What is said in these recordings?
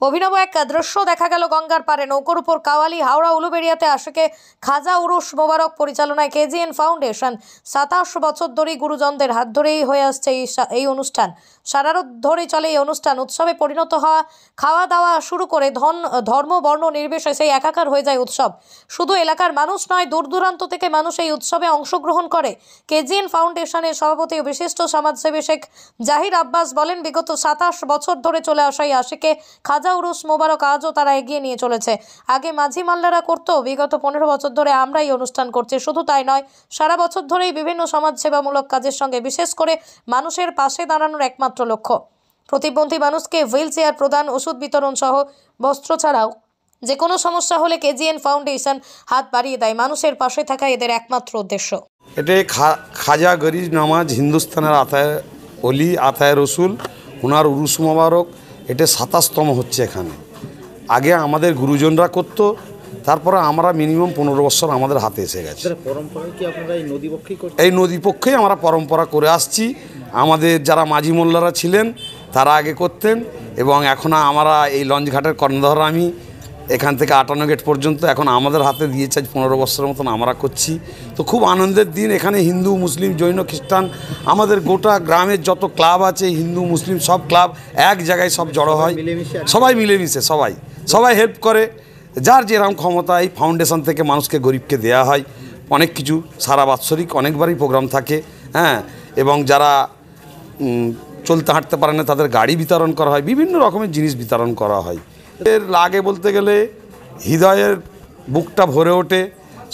অভিনব এক দৃশ্য দেখা গেল গঙ্গার পারে নৌকোর উপর কাওয়ালি হাওড়া উলুবেড়িয়াতে আশেকে খাজা উরুস মোবারক পরিচালনায় কেজিএন ফাউন্ডেশন 27 বছর ধরে গুরুজনদের হাত ধরেই হয়ে আসছে এই অনুষ্ঠান। সারা রাত ধরে চলে এই অনুষ্ঠান। উৎসবে পরিণত হওয়া খাওয়া দাওয়া শুরু করে ধর্ম বর্ণ নির্বিশেষে একাকার হয়ে যায় উৎসব। শুধু এলাকার মানুষ নয়, দূর দূরান্ত থেকে মানুষ এই উৎসবে অংশগ্রহণ করে। কেজিএন ফাউন্ডেশনের সভাপতি ও বিশিষ্ট সমাজসেবী শেখ জাহির আব্বাস বলেন, বিগত 27 বছর ধরে চলে আসা এই আশেকে খাজা উরুস মোবারক আজও তারা এগিয়ে নিয়ে চলেছে। আগে মাঝি মাল্লারা করতো, বিগত 15 বছর ধরে আমরা এই অনুষ্ঠান করছি। শুধু তাই নয়, সারা বছর ধরেই বিভিন্ন সমাজসেবামূলক কাজের সঙ্গে বিশেষ করে মানুষের পাশে দাঁড়ানোর একমাত্র লক্ষ্য। প্রতিবন্ধী মানুষকে হুইল চেয়ার প্রদান, ওষুধ বিতরণ সহ বস্ত্র ছাড়াও যে কোনো সমস্যা হলে কেজিএন ফাউন্ডেশন হাত বাড়িয়ে দেয়। মানুষের পাশে থাকা এদের একমাত্র উদ্দেশ্য। এটা খাজা গরিব নামাজ হিন্দুস্তানের আতায় অলি আতায় রসুল ওনার উরুস মোবারক, এটা 27তম হচ্ছে এখানে। আগে আমাদের গুরুজনরা করত, তারপরে আমরা মিনিমাম 15 বছর আমাদের হাতে এসে গেছে। এই নদীপক্ষেই আমরা পরম্পরা করে আসছি। আমাদের যারা মাঝি মোল্লারা ছিলেন তারা আগে করতেন, এবং এখন আমরা এই লঞ্চঘাটের কর্ণধার আমি এখান থেকে 58 গেট পর্যন্ত এখন আমাদের হাতে দিয়েছে। 15 বছরের মতন আমরা করছি। তো খুব আনন্দের দিন। এখানে হিন্দু মুসলিম জৈন খ্রিস্টান আমাদের গোটা গ্রামের যত ক্লাব আছে, হিন্দু মুসলিম সব ক্লাব এক জায়গায় সব জড়ো হয়, সবাই মিলেমিশে সবাই হেল্প করে। যার যেরকম ক্ষমতা এই ফাউন্ডেশন থেকে মানুষকে গরিবকে দেয়া হয় অনেক কিছু। সারা বাৎসরিক অনেকবারই প্রোগ্রাম থাকে, হ্যাঁ। এবং যারা চলতে হাঁটতে পারে না তাদের গাড়ি বিতরণ করা হয়, বিভিন্ন রকমের জিনিস বিতরণ করা হয়। এর লাগে বলতে গেলে হৃদয়ের বুকটা ভরে ওঠে।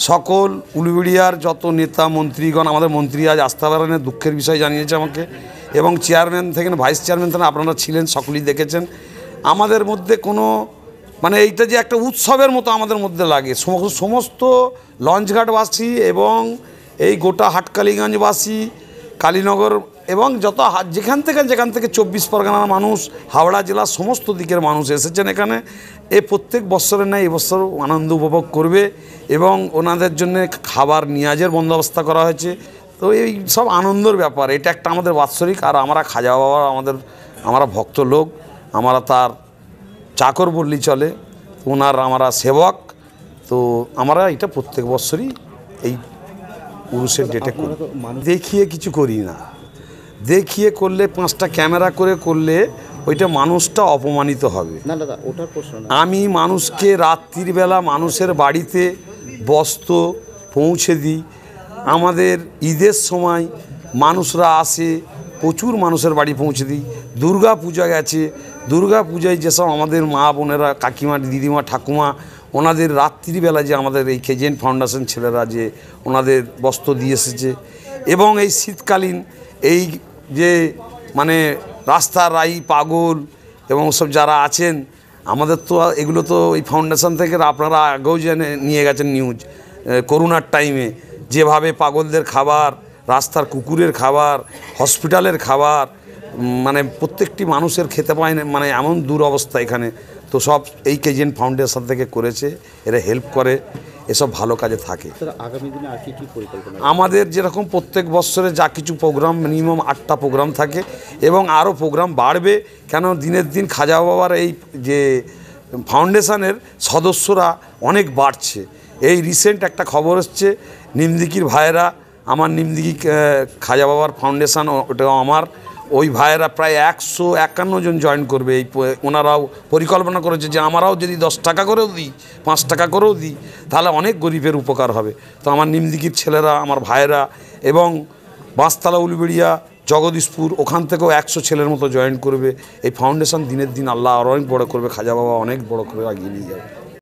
সকল উলুবেড়িয়ার যত নেতা মন্ত্রীগণ, আমাদের মন্ত্রী আজ আসতে পারেন, দুঃখের বিষয় জানিয়েছে আমাকে, এবং চেয়ারম্যান থেকে ভাইস চেয়ারম্যান থেকে আপনারা ছিলেন, সকলেই দেখেছেন। আমাদের মধ্যে কোনো এইটা যে একটা উৎসবের মতো আমাদের মধ্যে লাগে। সমস্ত লঞ্চঘাটবাসী এবং এই গোটা হাটকালিগঞ্জবাসী, কালীনগর এবং যত যেখান থেকে 24 পরগনার মানুষ, হাওড়া জেলার সমস্ত দিকের মানুষ এসেছেন এখানে। প্রত্যেক বছরের ন্যায় এবছর আনন্দ উপভোগ করবে, এবং ওনাদের জন্য খাবার নিয়াজের বন্দোবস্ত করা হয়েছে। তো এই সব আনন্দের ব্যাপার। এটা একটা আমাদের বাৎসরিক। আর আমরা খাজা বাবা আমরা ভক্ত লোক, আমরা তার চাকর বললেই চলে, ওনার আমরা সেবক। তো আমরা এটা প্রত্যেক বছরই এই উরুসের ডেটে করি। দেখিয়ে কিছু করি না, দেখিয়ে করলে 5টা ক্যামেরা করে করলে ওইটা মানুষটা অপমানিত হবে। আমি মানুষকে রাত্রিবেলা মানুষের বাড়িতে বস্ত্র পৌঁছে দিই। আমাদের ঈদের সময় মানুষরা আসে, প্রচুর মানুষের বাড়ি পৌঁছে দিই। দুর্গা পূজা গেছে, দুর্গা পূজায় যেসব আমাদের মা বোনেরা, কাকিমা, দিদিমা, ঠাকুমা, ওনাদের রাত্রিবেলা যে আমাদের এই কেজিএন ফাউন্ডেশন ছেলেরা যে ওনাদের বস্ত্র দিয়ে এসেছে। এবং এই শীতকালীন এই যে রাস্তার রাই পাগল এবং সব যারা আছেন, আমাদের তো এগুলো তো এই ফাউন্ডেশন থেকে আপনারা আগেও জেনে নিয়ে গেছেন নিউজ। করোনার টাইমে যেভাবে পাগলদের খাবার, রাস্তার কুকুরের খাবার, হসপিটালের খাবার, প্রত্যেকটি মানুষের খেতে পায় না, এমন দুরবস্থা এখানে। তো সব এই কেজিএন ফাউন্ডেশন থেকে করেছে, এরা হেল্প করে, এসব ভালো কাজে থাকে। আগামী দিনে আর কি পরিকল্পনা? আমাদের যেরকম প্রত্যেক বছরে যা কিছু প্রোগ্রাম, মিনিমাম 8টা প্রোগ্রাম থাকে, এবং আরও প্রোগ্রাম বাড়বে। কেন দিনের দিন খাজা বাবার এই যে ফাউন্ডেশনের সদস্যরা অনেক বাড়ছে। এই রিসেন্ট একটা খবর এসছে, নিমদিকির ভাইয়েরা, আমার নিমদিকি খাজা বাবার ফাউন্ডেশন, ওটাও আমার, ওই ভাইয়েরা প্রায় 151 জন জয়েন করবে। ওনারাও পরিকল্পনা করেছে যে আমরাও যদি 10 টাকা করেও দিই, 5 টাকা করেও দিই, তাহলে অনেক গরিবের উপকার হবে। তো আমার নিমদিকির ছেলেরা, আমার ভাইয়েরা, এবং বাঁশতলা, উলুবেড়িয়া, জগদীশপুর, ওখান থেকেও 100 ছেলের মতো জয়েন করবে। এই ফাউন্ডেশন দিনের দিন আল্লাহ আরও অনেক বড় করবে, খাজা বাবা অনেক বড় করে এগিয়ে নিয়ে যাবে।